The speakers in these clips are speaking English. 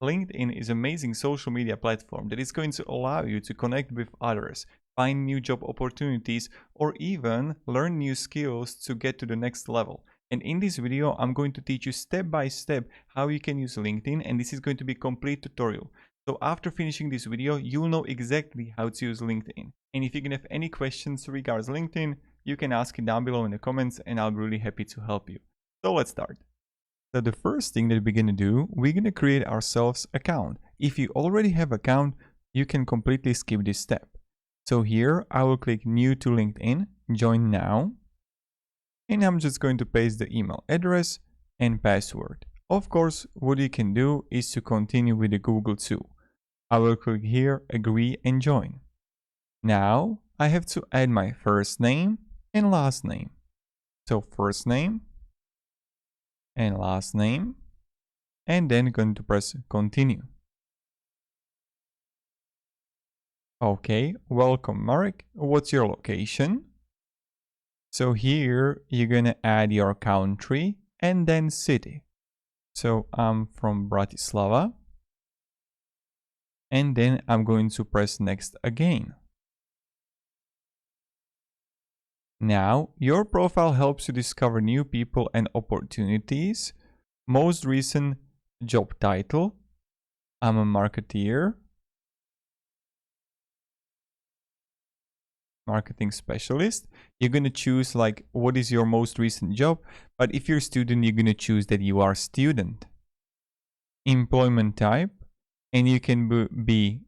LinkedIn is an amazing social media platform that is going to allow you to connect with others, find new job opportunities, or even learn new skills to get to the next level. And in this video, I'm going to teach you step by step how you can use LinkedIn, and this is going to be a complete tutorial. So after finishing this video, you'll know exactly how to use LinkedIn. And if you can have any questions regards LinkedIn, you can ask it down below in the comments and I'll be really happy to help you. So let's start. So the first thing that we're going to do, we're going to create ourselves an account. If you already have an account, you can completely skip this step. So here I will click new to LinkedIn, join now. And I'm just going to paste the email address and password. Of course, what you can do is to continue with the Google too. I will click here, agree and join. Now I have to add my first name and last name. So first name and last name, and then going to press continue. Okay, welcome Marek. What's your location? So here you're gonna add your country and then city. So I'm from Bratislava. And then I'm going to press next again. Now, your profile helps you discover new people and opportunities. Most recent job title, I'm a marketeer, marketing specialist. You're going to choose like what is your most recent job, but if you're a student, you're going to choose that you are a student. Employment type, and you can be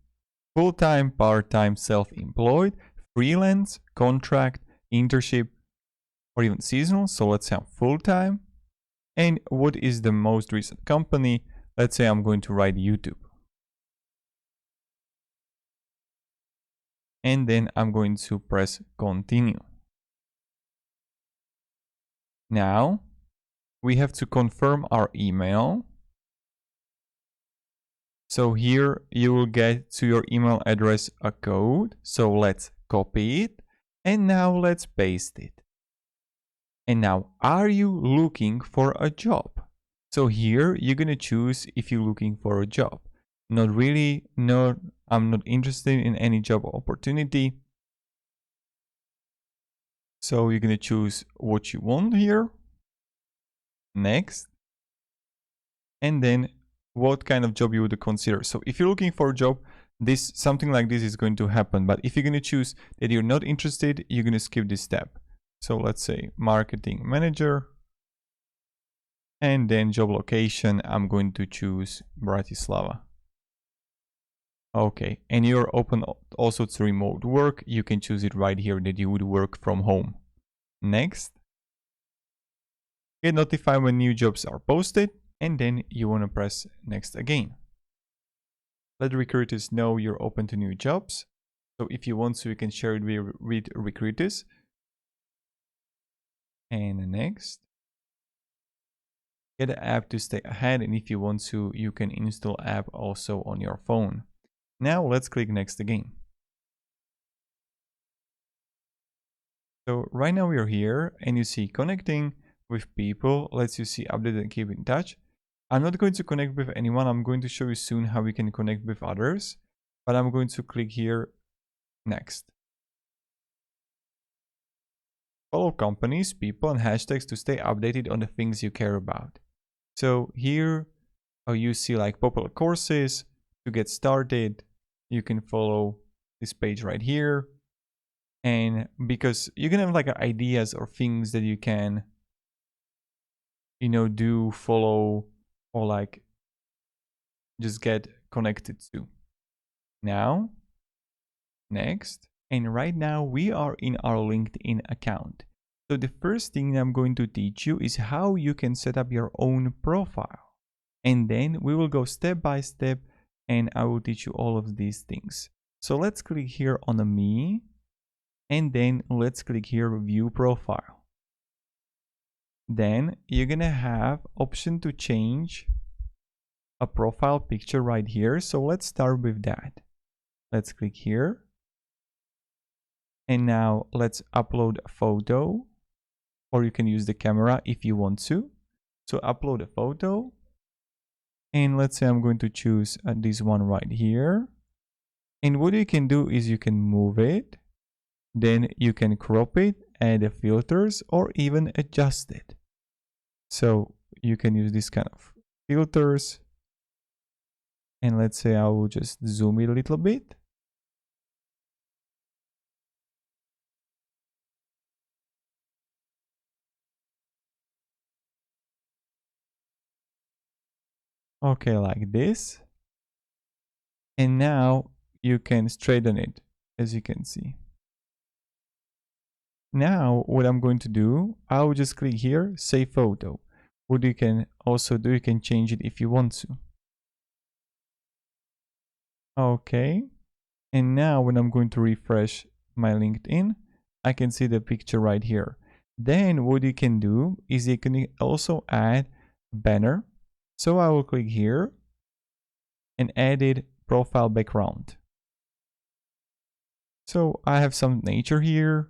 full-time, part-time, self-employed, freelance, contract, internship, or even seasonal. So let's say I'm full-time. And what is the most recent company? Let's say I'm going to write YouTube. And then I'm going to press continue. Now we have to confirm our email. So here you will get to your email address a code. So let's copy it. And now let's paste it. And now, are you looking for a job? So here you're going to choose if you're looking for a job. Not really, no, I'm not interested in any job opportunity. So you're going to choose what you want here. Next. And then what kind of job you would consider. So if you're looking for a job, something like this is going to happen. But if you're going to choose that you're not interested, you're going to skip this step. So let's say marketing manager. And then job location, I'm going to choose Bratislava. Okay, and you're open also to remote work. You can choose it right here that you would work from home. Next. Get notified when new jobs are posted. And then you want to press next again. Let recruiters know you're open to new jobs. So if you want to, you can share it with recruiters. And next. Get an app to stay ahead, and if you want to, you can install app also on your phone. Now let's click next again. So right now we are here and you see connecting with people. Let's you see update and keep in touch. I'm not going to connect with anyone. I'm going to show you soon how we can connect with others, but I'm going to click here next. Follow companies, people and hashtags to stay updated on the things you care about. So here you see like popular courses to get started. You can follow this page right here. And because you can have like ideas or things that you can, do, follow, or like just get connected to. Now, next. And right now we are in our LinkedIn account. So the first thing I'm going to teach you is how you can set up your own profile. And then we will go step by step and I will teach you all of these things. So let's click here on the me. And then let's click here view profile. Then you're gonna have option to change a profile picture right here. So let's start with that. Let's click here. And now let's upload a photo, or you can use the camera if you want to. So upload a photo. And let's say I'm going to choose this one right here. And what you can do is you can move it, then you can crop it, add the filters, or even adjust it. So you can use this kind of filters. And let's say I will just zoom it a little bit. Okay, like this. And now you can straighten it, as you can see. Now what I'm going to do, I will just click here, save photo. What you can also do, you can change it if you want to. Okay. And now when I'm going to refresh my LinkedIn, I can see the picture right here. Then what you can do is you can also add a banner. So I will click here and edit profile background. So I have some nature here.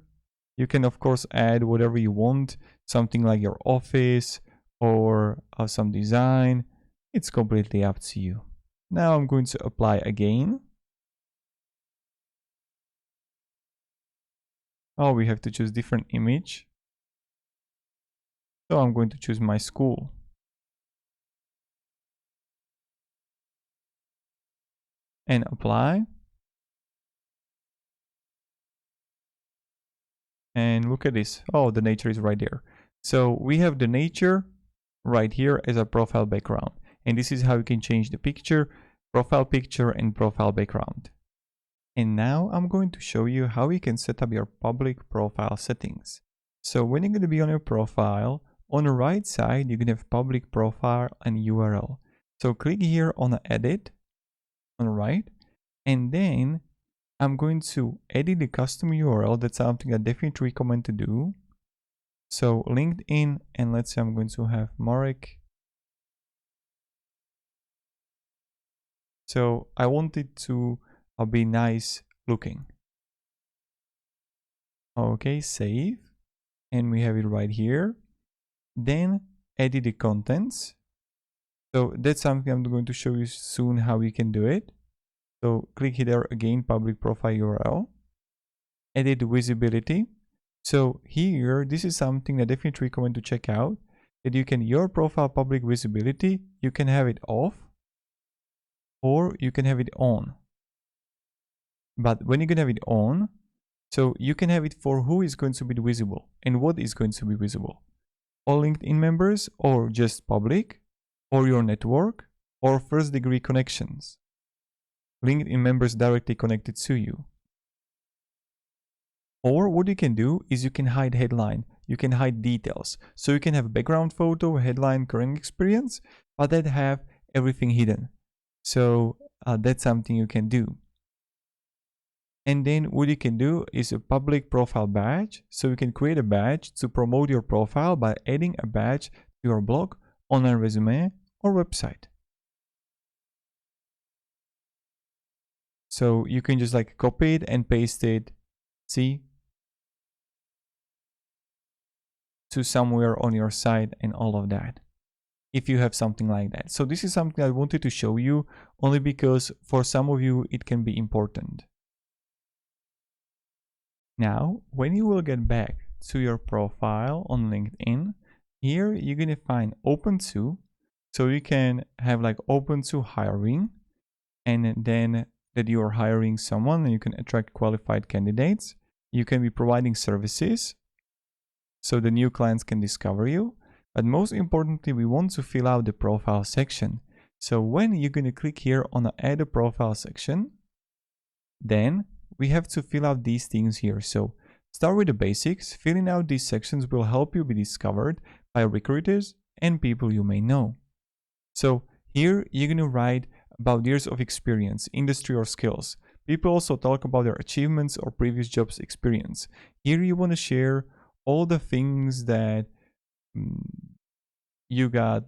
You can of course add whatever you want, something like your office or some design. It's completely up to you. Now I'm going to apply again. Oh, we have to choose different image. So I'm going to choose my school. And apply. And look at this. Oh, the nature is right there. So we have the nature right here as a profile background. And this is how you can change the picture, profile picture, and profile background. And now I'm going to show you how you can set up your public profile settings. So when you're going to be on your profile, on the right side, you can have public profile and URL. So click here on edit on the right, and then I'm going to edit the custom URL. That's something I definitely recommend to do. So LinkedIn, and let's say I'm going to have Marek. So I want it to be nice looking. Okay, save. And we have it right here. Then edit the contents. So that's something I'm going to show you soon how you can do it. So click here again, public profile URL. Edit visibility. So here, this is something I definitely recommend to check out. That you can, your profile public visibility, you can have it off or you can have it on. But when you can have it on, so you can have it for who is going to be visible and what is going to be visible. All LinkedIn members or just public or your network or first degree connections. LinkedIn members directly connected to you. Or what you can do is you can hide headline, you can hide details. So you can have background photo, headline, current experience, but that have everything hidden. So that's something you can do. And then what you can do is a public profile badge. So you can create a badge to promote your profile by adding a badge to your blog, online resume, or website. So you can just like copy it and paste it, see, to somewhere on your site and all of that, if you have something like that. So this is something I wanted to show you only because for some of you it can be important. Now, when you will get back to your profile on LinkedIn, here you're going to find open to. So you can have like open to hiring, and then that you are hiring someone and you can attract qualified candidates. You can be providing services so the new clients can discover you. But most importantly, we want to fill out the profile section. So when you're going to click here on the add a profile section, then we have to fill out these things here. So start with the basics. Filling out these sections will help you be discovered by recruiters and people you may know. So here you're going to write about years of experience, industry or skills. People also talk about their achievements or previous jobs experience. Here you want to share all the things that you got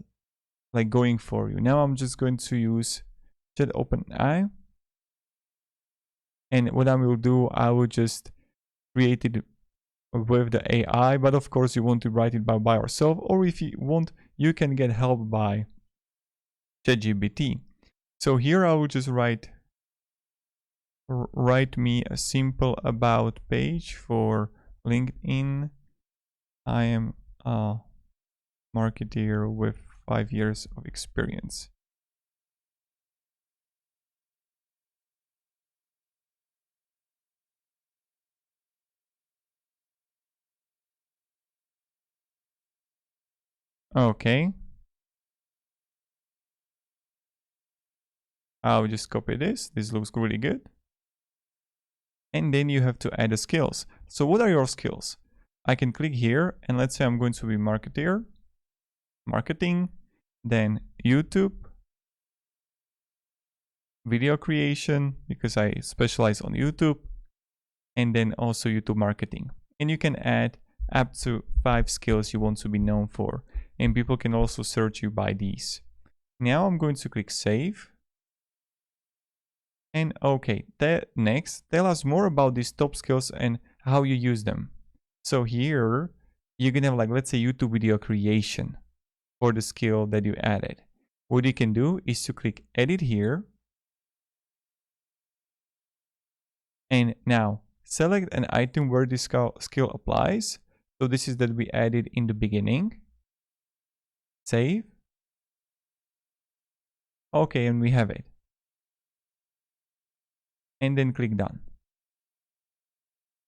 like going for you. Now I'm just going to use Chat OpenAI. And what I will do, I will just create it with the AI, but of course you want to write it by yourself, or if you want, you can get help by ChatGPT. So here I will just write me a simple about page for LinkedIn. I am a marketer with 5 years of experience. Okay. I'll just copy this. This looks really good. And then you have to add the skills. So what are your skills? I can click here and let's say I'm going to be marketing, then YouTube, video creation, because I specialize on YouTube, and then also YouTube marketing. And you can add up to 5 skills you want to be known for. And people can also search you by these. Now I'm going to click save. And okay, next, tell us more about these top skills and how you use them. So here, you're gonna have like, let's say YouTube video creation for the skill that you added. What you can do is to click edit here. And now select an item where this skill applies. So this is that we added in the beginning. Save. Okay, and we have it. And then click done.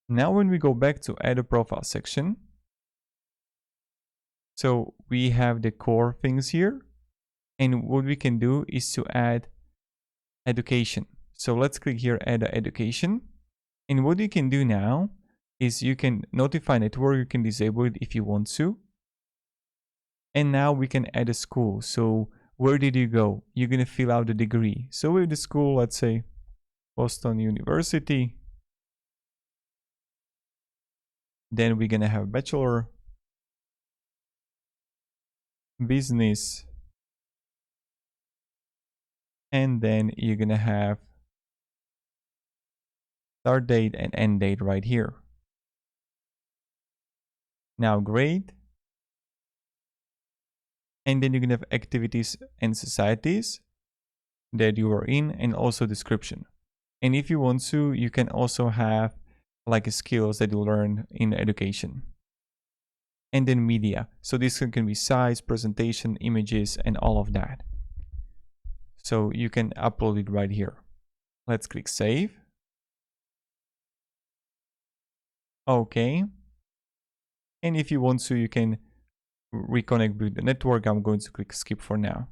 Now when we go back to add a profile section, so we have the core things here. And what we can do is to add education. So let's click here, add education. And what you can do now is you can notify network, you can disable it if you want to. And now we can add a school. So where did you go? You're going to fill out the degree. So with the school, let's say Boston University. Then we're going to have bachelor, business, and then you're going to have start date and end date right here. Now grade. And then you're going to have activities and societies that you are in and also description. And if you want to, you can also have like skills that you learn in education. And then media. So this can be size, presentation, images, and all of that. So you can upload it right here. Let's click save. Okay. And if you want to, you can reconnect with the network. I'm going to click skip for now.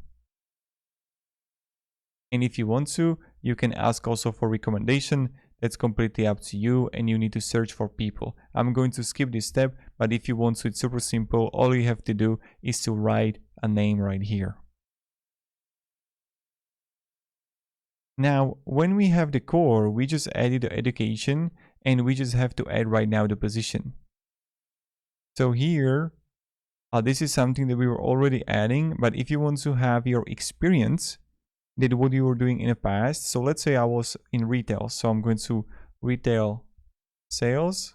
And if you want to, you can ask also for recommendation. That's completely up to you and you need to search for people. I'm going to skip this step, but if you want to, it's super simple. All you have to do is to write a name right here. Now, when we have the core, we just added the education and we just have to add right now the position. So here, this is something that we were already adding, but if you want to have your experience, did what you were doing in the past. So let's say I was in retail. So I'm going to retail sales.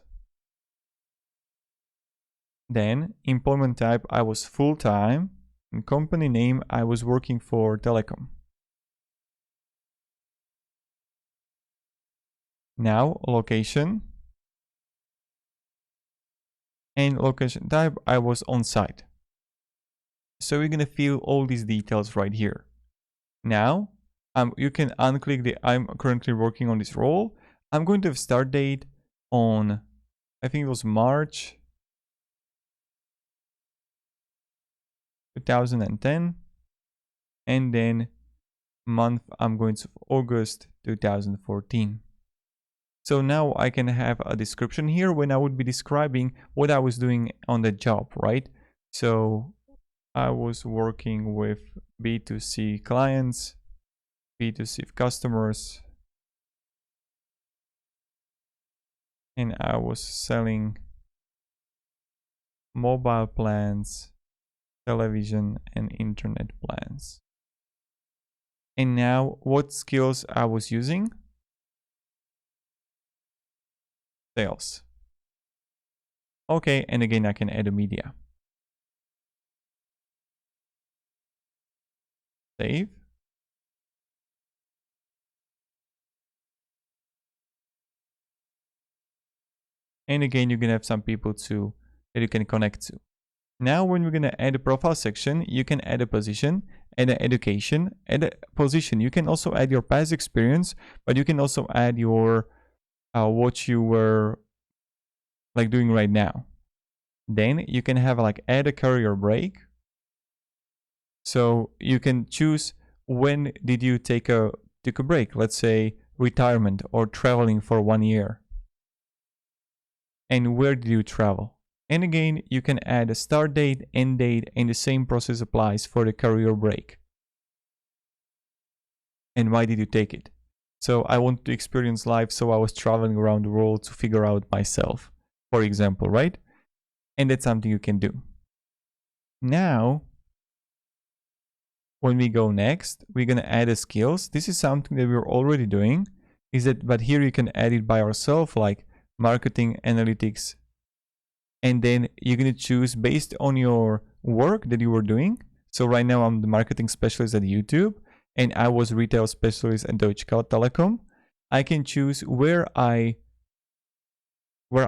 Then employment type, I was full-time. And company name, I was working for telecom. Now location. And location type, I was on site. So we're going to fill all these details right here. Now, you can unclick the I'm currently working on this role. I'm going to have start date on, I think it was March 2010. And then month, I'm going to August 2014. So now I can have a description here when I would be describing what I was doing on the job, right? So I was working with B2C clients, B2C customers, and I was selling mobile plans, television, and internet plans. And now what skills I was using? Sales. Okay, and again, I can add a media. Save. And again, you can have some people that you can connect to. Now, when we're going to add a profile section, you can add a position, add an education, add a position. You can also add your past experience, but you can also add your what you were like doing right now. Then you can have like add a career break. So you can choose when did you take a break, let's say retirement or traveling for 1 year. And where did you travel? And again, you can add a start date, end date, and the same process applies for the career break. And why did you take it? So I wanted to experience life, so I was traveling around the world to figure out myself, for example, right? And that's something you can do. Now, when we go next, we're going to add a skills. This is something that we're already doing, but here you can add it by yourself, like marketing, analytics. And then you're going to choose based on your work that you were doing. So right now I'm the marketing specialist at YouTube, and I was retail specialist at Deutsche Telekom. I can choose where I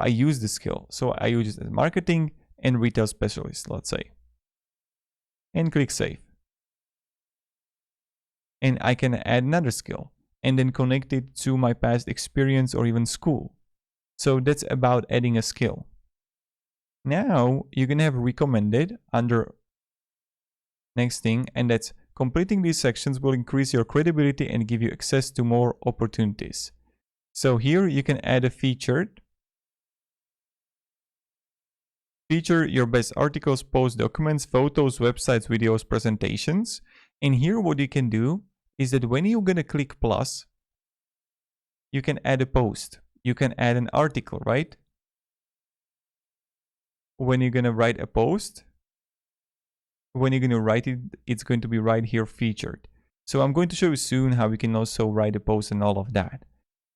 use the skill. So I use it as marketing and retail specialist, let's say. And click save. And I can add another skill and then connect it to my past experience or even school. So that's about adding a skill. Now you can have recommended under next thing, and that's completing these sections will increase your credibility and give you access to more opportunities. So here you can add a feature your best articles, posts, documents, photos, websites, videos, presentations. And here what you can do is that when you're gonna click plus, you can add a post, you can add an article, right? When you're gonna write a post, when you're gonna write it, it's going to be right here featured. So I'm going to show you soon how we can also write a post and all of that.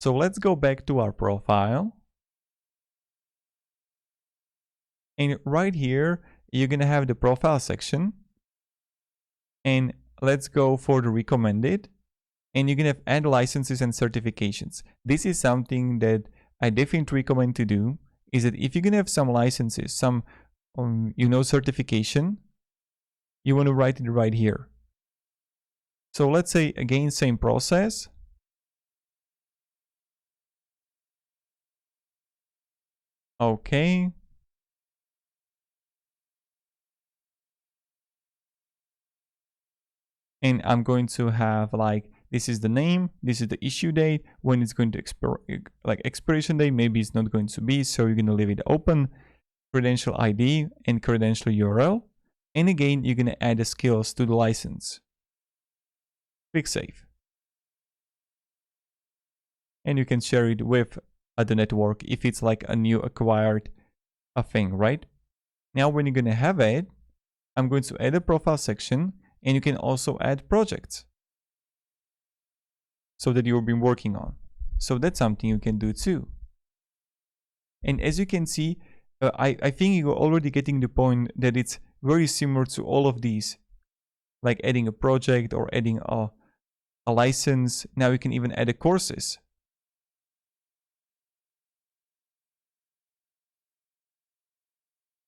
So let's go back to our profile. And right here, you're gonna have the profile section. And let's go for the recommended. And you can have add licenses and certifications. This is something that I definitely recommend to do, is that if you're gonna have some licenses, some certification, you want to write it right here. So let's say again, same process. Okay. And I'm going to have like, this is the name, this is the issue date, when it's going to expire, like expiration date, maybe it's not going to be, so you're going to leave it open, credential ID and credential URL. And again, you're going to add the skills to the license. Click save. And you can share it with the network if it's like a new acquired thing, right? Now, when you're going to have it, I'm going to add a profile section, and you can also add projects so that you've been working on. So that's something you can do too. And as you can see, I think you're already getting the point that it's very similar to all of these, like adding a project or adding a license. Now you can even add a courses.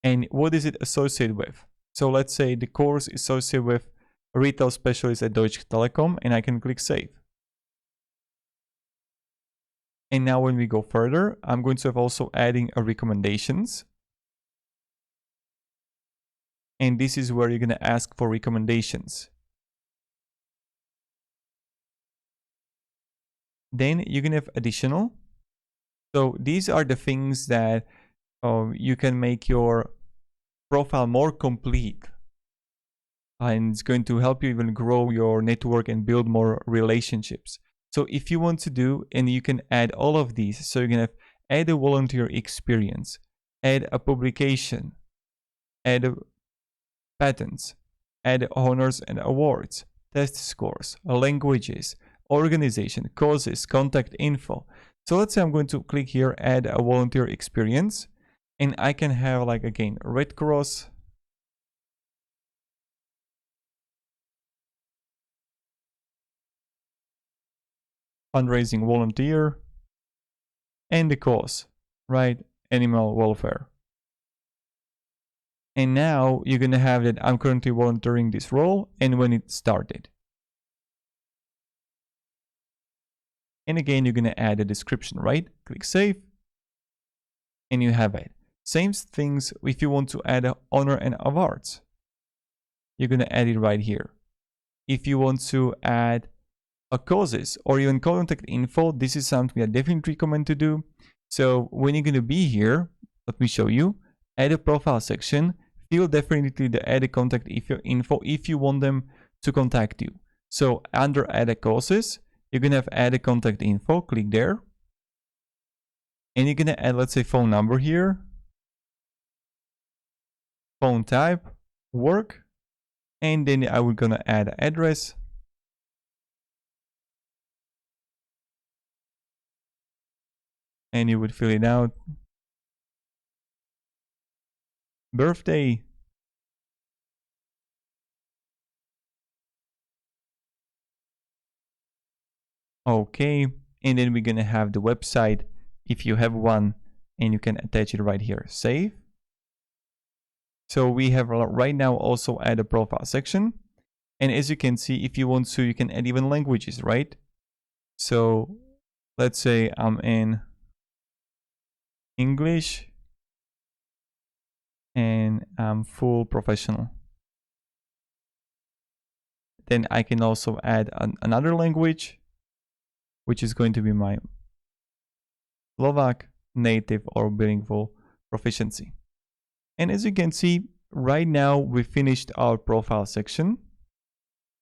And what is it associated with? So let's say the course is associated with a retail specialist at Deutsche Telekom, and I can click save. And now when we go further, I'm going to have also adding a recommendations. And this is where you're going to ask for recommendations. Then you can have additional. So these are the things that you can make your profile more complete. And it's going to help you even grow your network and build more relationships. So if you want to do, and you can add all of these, so you can have add a volunteer experience, add a publication, add a patents, add honors and awards, test scores, languages, organization, causes, contact info. So let's say I'm going to click here, add a volunteer experience, and I can have like again, Red Cross, fundraising volunteer, and the cause, right? animal welfare. And now you're going to have that I'm currently volunteering this role and when it started. And again, you're going to add a description, right? Click save. And you have it. Same things if you want to add an honor and awards. You're going to add it right here. If you want to add a causes or even contact info, this is something I definitely recommend to do. So when you're going to be here, let me show you. Add a profile section. Fill definitely the add a contact info if you want them to contact you. So under add a causes, you're going to have add a contact info. Click there. And you're going to add, let's say, phone number here. Phone type, work. And then I will gonna add address. And you would fill it out. Birthday. Okay. And then we're gonna have the website if you have one, and you can attach it right here. Save. So we have right now also add a profile section. And as you can see, if you want to, you can add even languages, right? So let's say I'm in English and I'm full professional. Then I can also add another language, which is going to be my Slovak native or bilingual proficiency. And as you can see, right now we finished our profile section.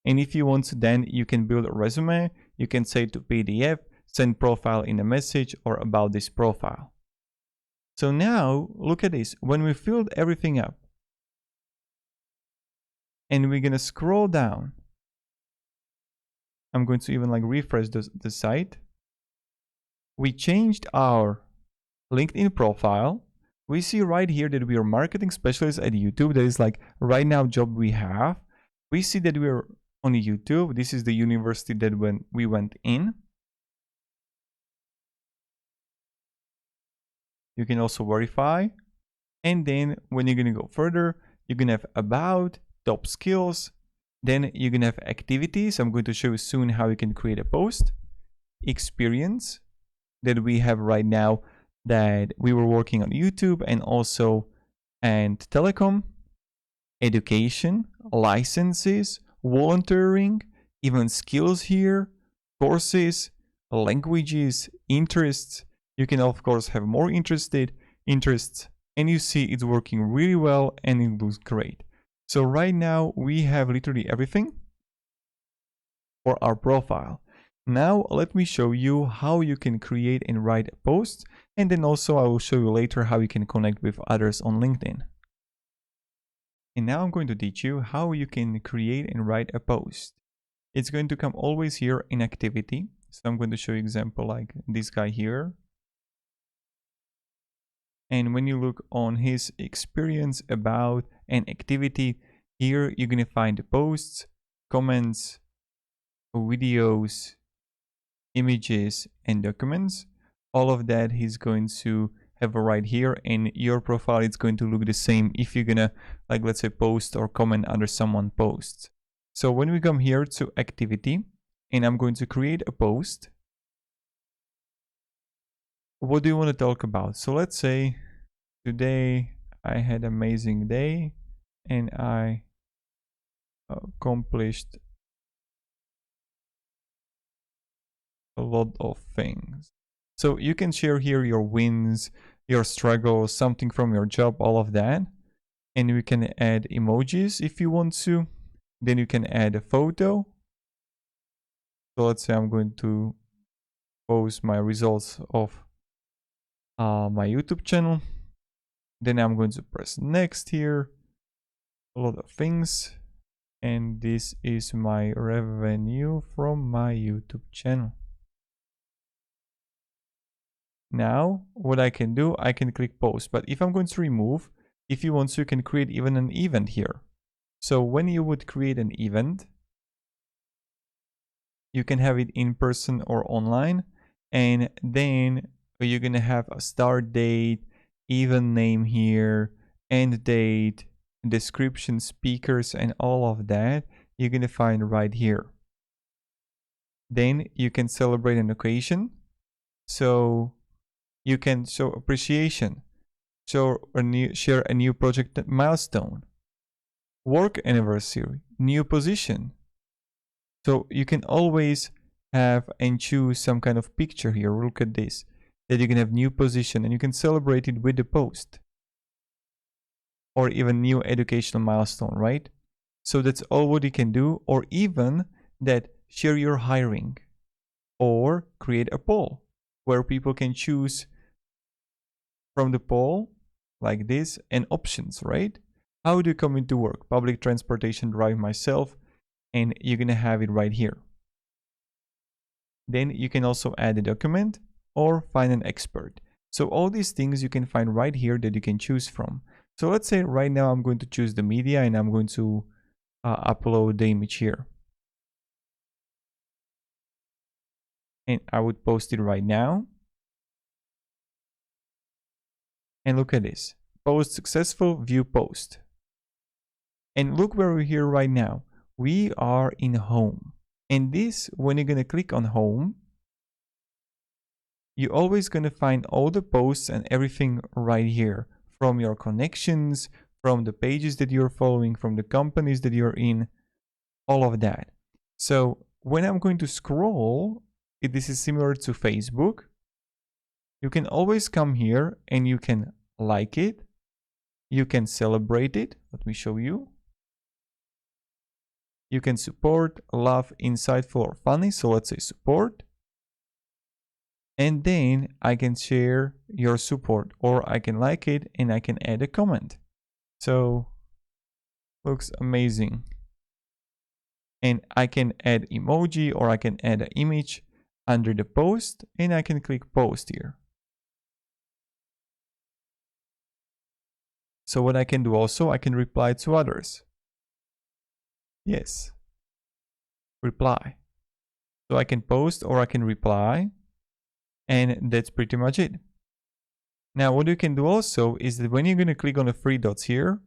And if you want to, then you can build a resume. You can say to PDF, send profile in a message or about this profile. So now look at this. When we filled everything up and we're going to scroll down, I'm going to even like refresh the site. We changed our LinkedIn profile. We see right here that we are marketing specialists at YouTube. That is like right now job we have. We see that we're on YouTube. This is the university that when we went in. You can also verify. And then when you're going to go further, you're going to have about, top skills. Then you're going to have activities. I'm going to show you soon how you can create a post. Experience that we have right now that we were working on YouTube and also and telecom, education, licenses, volunteering, even skills here, courses, languages, interests. You can of course have more interests, and you see it's working really well and it looks great. So right now we have literally everything for our profile. Now let me show you how you can create and write a post, and then also I will show you later how you can connect with others on LinkedIn. And now I'm going to teach you how you can create and write a post. It's going to come always here in activity. So I'm going to show you example like this guy here. And when you look on his experience, about, and activity, here you're going to find the posts, comments, videos, images, and documents. All of that he's going to have right here, and your profile is going to look the same if you're gonna, like, let's say post or comment under someone posts. So when we come here to activity, and I'm going to create a post, what do you want to talk about? So let's say today I had an amazing day and I accomplished a lot of things. So you can share here your wins, your struggles, something from your job, all of that. And we can add emojis if you want to. Then you can add a photo. So let's say I'm going to post my results of my YouTube channel. Then I'm going to press next here. A lot of things. And this is my revenue from my YouTube channel. Now, what I can do, I can click post. But if I'm going to remove, if you want to, you can create even an event here. So when you would create an event, you can have it in person or online. And then you're going to have a start date, event name here, end date, description, speakers, and all of that you're gonna find right here. Then you can celebrate an occasion, so you can show appreciation, share a new project milestone, work anniversary, new position. So you can always have and choose some kind of picture here. Look at this, that you can have new position and you can celebrate it with the post, or even new educational milestone, right? So that's all what you can do, or even that share your hiring, or create a poll where people can choose from the poll like this and options, right? How do you come into work? Public transportation, drive myself, and you're gonna have it right here. Then you can also add a document or find an expert. So all these things you can find right here that you can choose from. So let's say right now I'm going to choose the media and I'm going to upload the image here. And I would post it right now. And look at this. Post successful, view post. And look where we're here right now. We are in home. And this, when you're going to click on home, you're always going to find all the posts and everything right here, from your connections, from the pages that you're following, from the companies that you're in, all of that. So when I'm going to scroll, this is similar to Facebook. You can always come here and you can like it. You can celebrate it. Let me show you. You can support, love, insightful, or funny. So let's say support. And then I can share your support, or I can like it and I can add a comment. So looks amazing. And I can add emoji, or I can add an image under the post, and I can click post here. So what I can do also, I can reply to others. Yes, reply. So I can post or I can reply, and that's pretty much it. Now what you can do also is that when you're going to click on the three dots here,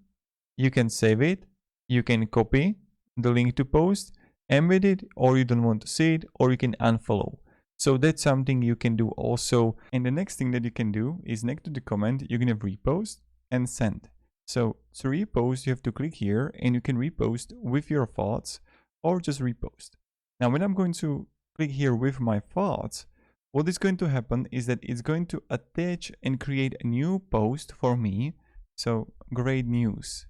you can save it, you can copy the link to post, embed it, or you don't want to see it, or you can unfollow. So that's something you can do also. And the next thing that you can do is next to the comment, you're going to repost and send. So to repost, you have to click here and you can repost with your thoughts or just repost. Now, when I'm going to click here with my thoughts, what is going to happen is that it's going to attach and create a new post for me. So great news.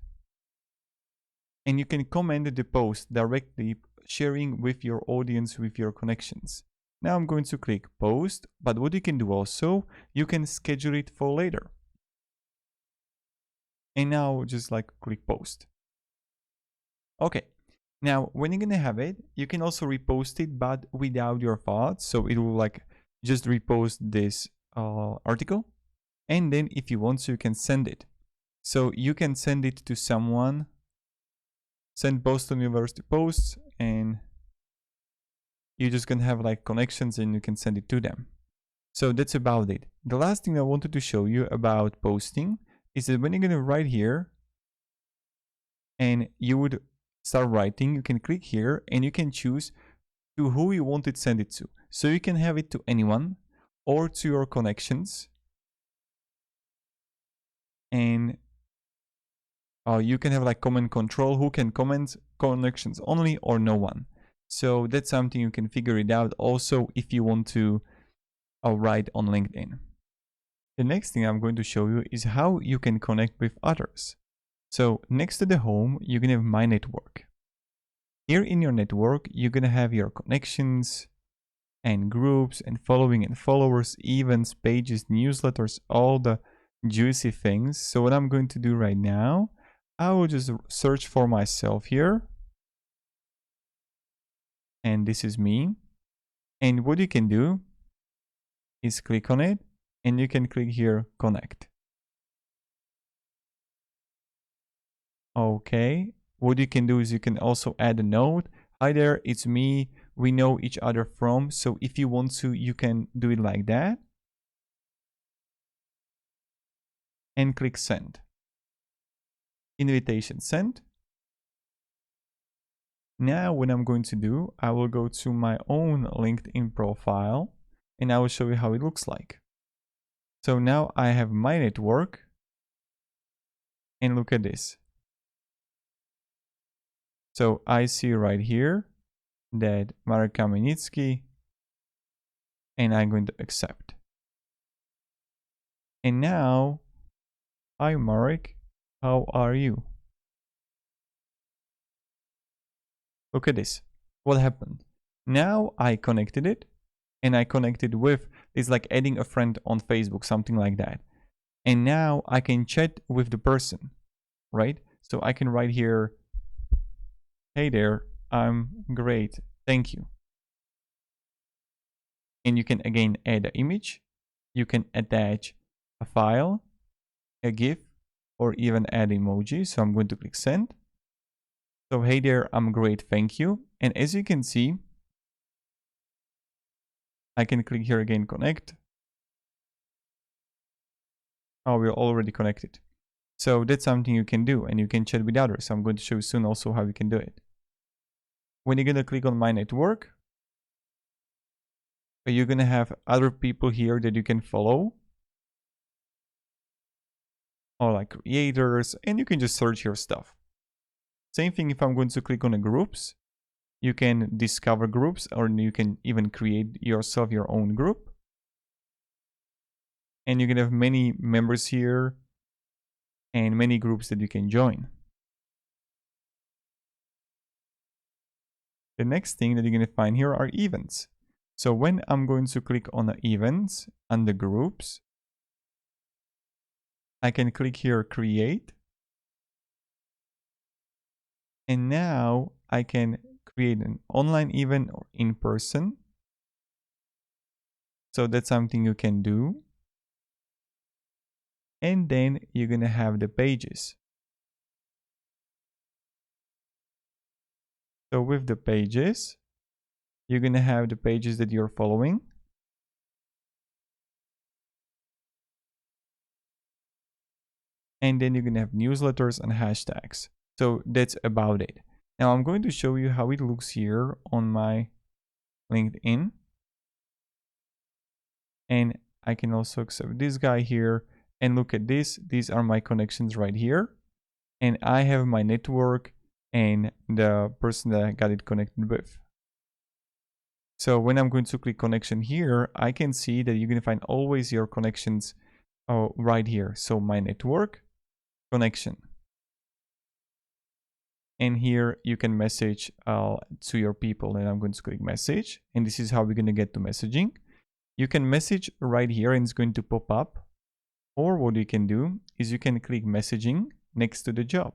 And you can comment the post directly, sharing with your audience, with your connections. Now I'm going to click post, but what you can do also, you can schedule it for later. And now just like click post. Okay. Now when you're gonna have it, you can also repost it, but without your thoughts. So it will like just repost this article. And then if you want to, you can send it. So you can send it to someone, send Boston University posts, and you're just gonna have like connections and you can send it to them. So that's about it. The last thing I wanted to show you about posting is that when you're gonna write here and you would start writing, you can click here and you can choose to who you want it send it to. So you can have it to anyone or to your connections. And you can have like comment control, who can comment, connections only or no one. So that's something you can figure it out also if you want to write on LinkedIn. The next thing I'm going to show you is how you can connect with others. So next to the home, you're going to have my network. Here in your network, you're going to have your connections and groups and following and followers, events, pages, newsletters, all the juicy things. So what I'm going to do right now, I will just search for myself here. And this is me. And what you can do is click on it and you can click here, connect. Okay. What you can do is you can also add a note. Hi there, it's me. We know each other from. So if you want to, you can do it like that. and click send. Invitation sent. Now what I'm going to do, I will go to my own LinkedIn profile and I will show you how it looks like. So now I have my network and look at this. So I see right here that Marek Kamenitsky, and I'm going to accept. And now, hi Marek, how are you? Look at this. What happened? Now I connected it, and I connected with, it's like adding a friend on Facebook, something like that. And now I can chat with the person, right? So I can write here, hey there, I'm great, thank you. And you can again add an image. You can attach a file, a GIF, or even add emoji. So I'm going to click send. So hey there, I'm great, thank you. And as you can see, I can click here again, connect. Oh, we're already connected. So that's something you can do, and you can chat with others. I'm going to show you soon also how you can do it. When you're going to click on my network, you're going to have other people here that you can follow, or like creators, and you can just search your stuff. Same thing if I'm going to click on the groups, you can discover groups, or you can even create yourself your own group. And you can have many members here and many groups that you can join. The next thing that you're going to find here are events. So when I'm going to click on the events under groups, I can click here create. And now I can create an online event or in person. So that's something you can do. And then you're going to have the pages. So with the pages, you're going to have the pages that you're following. And then you're going to have newsletters and hashtags. So that's about it. Now I'm going to show you how it looks here on my LinkedIn. And I can also accept this guy here. And look at this. These are my connections right here. And I have my network and the person that I got it connected with. So when I'm going to click connection here, I can see that you're going to find always your connections right here. So my network, connection. And here you can message to your people, and I'm going to click message. And this is how we're going to get to messaging. You can message right here and it's going to pop up. Or what you can do is you can click messaging next to the job.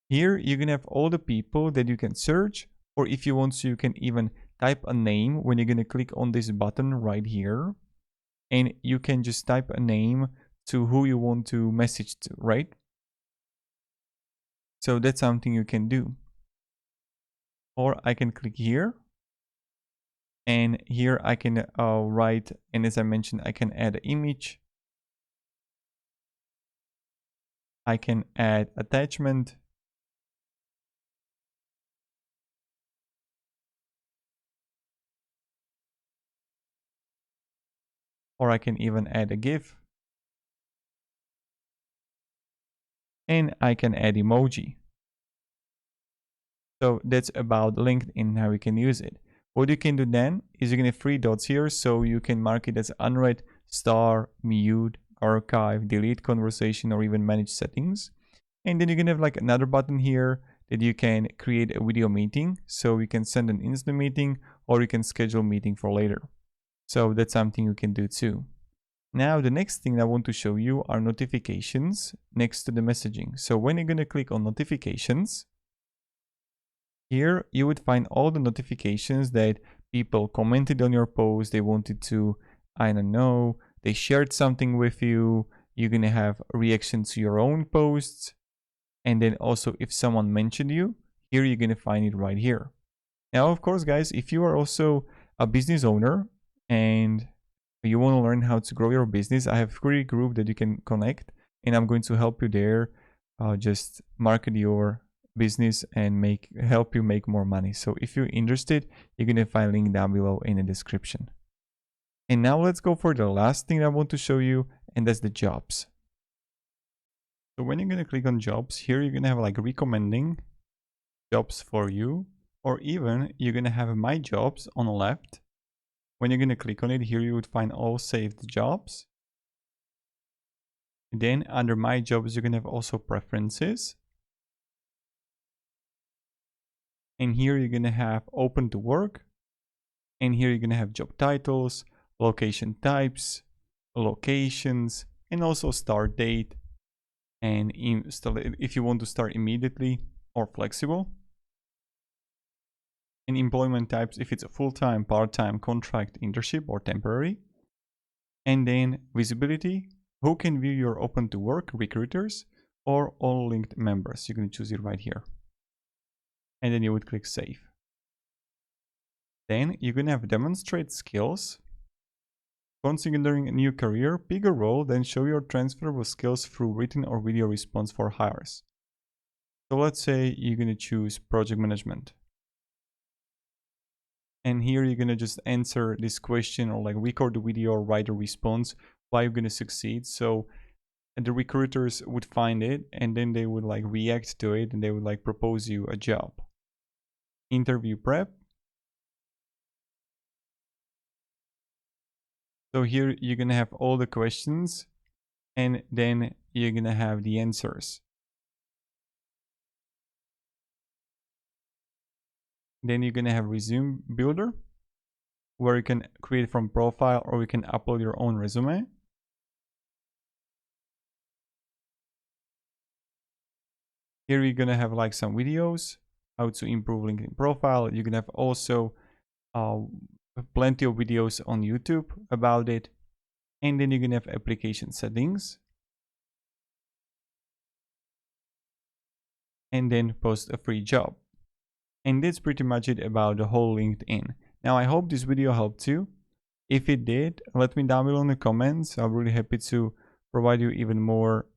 Here you can have all the people that you can search, or if you want to, you can even type a name when you're going to click on this button right here. And you can just type a name to who you want to message to, right? So that's something you can do. Or I can click here. And here I can write, and as I mentioned, I can add an image. I can add attachment. Or I can even add a GIF. And I can add emoji. So that's about LinkedIn, how we can use it. What you can do then is you can have 3 dots here, so you can mark it as unread, star, mute, archive, delete conversation, or even manage settings. And then you can have like another button here that you can create a video meeting. So you can send an instant meeting, or you can schedule a meeting for later. So that's something you can do too. Now the next thing I want to show you are notifications next to the messaging. So when you're going to click on notifications, here you would find all the notifications that people commented on your post. They wanted to, I don't know, they shared something with you. You're going to have reactions to your own posts. And then also if someone mentioned you, here you're going to find it right here. Now, of course, guys, if you are also a business owner and you want to learn how to grow your business, I have a free group that you can connect, and I'm going to help you there. Just market your business and help you make more money. So if you're interested, you're gonna find a link down below in the description. And now let's go for the last thing I want to show you, and that's the jobs. So when you're gonna click on jobs, here you're gonna have like recommending jobs for you, or even you're gonna have my jobs on the left. When you're gonna click on it, here you would find all saved jobs. Then under my jobs, you're gonna have also preferences. And here you're gonna have open to work. And here you're gonna have job titles, location types, locations, and also start date. And if you want to start immediately or flexible. And employment types, if it's a full-time, part-time, contract, internship, or temporary. And then visibility, who can view your open to work, recruiters, or all linked members. You can choose it right here. And then you would click save. Then you're gonna have demonstrate skills. Considering a new career, pick a role, then show your transferable skills through written or video response for hires. So let's say you're gonna choose project management. And here you're gonna just answer this question or like record the video or write a response why you're gonna succeed. So the recruiters would find it and then they would like react to it and they would like propose you a job. Interview prep. So here you're gonna have all the questions and then you're gonna have the answers. Then you're gonna have resume builder, where you can create from profile or you can upload your own resume. Here you're gonna have like some videos, how to improve LinkedIn profile. You're gonna have also plenty of videos on YouTube about it. And then you're gonna have application settings. And then post a free job. And that's pretty much it about the whole LinkedIn. Now I hope this video helped you. If it did, let me down below in the comments. I'm really happy to provide you even more,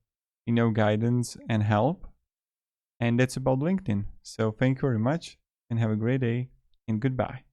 guidance and help. And that's about LinkedIn. So thank you very much and have a great day and goodbye.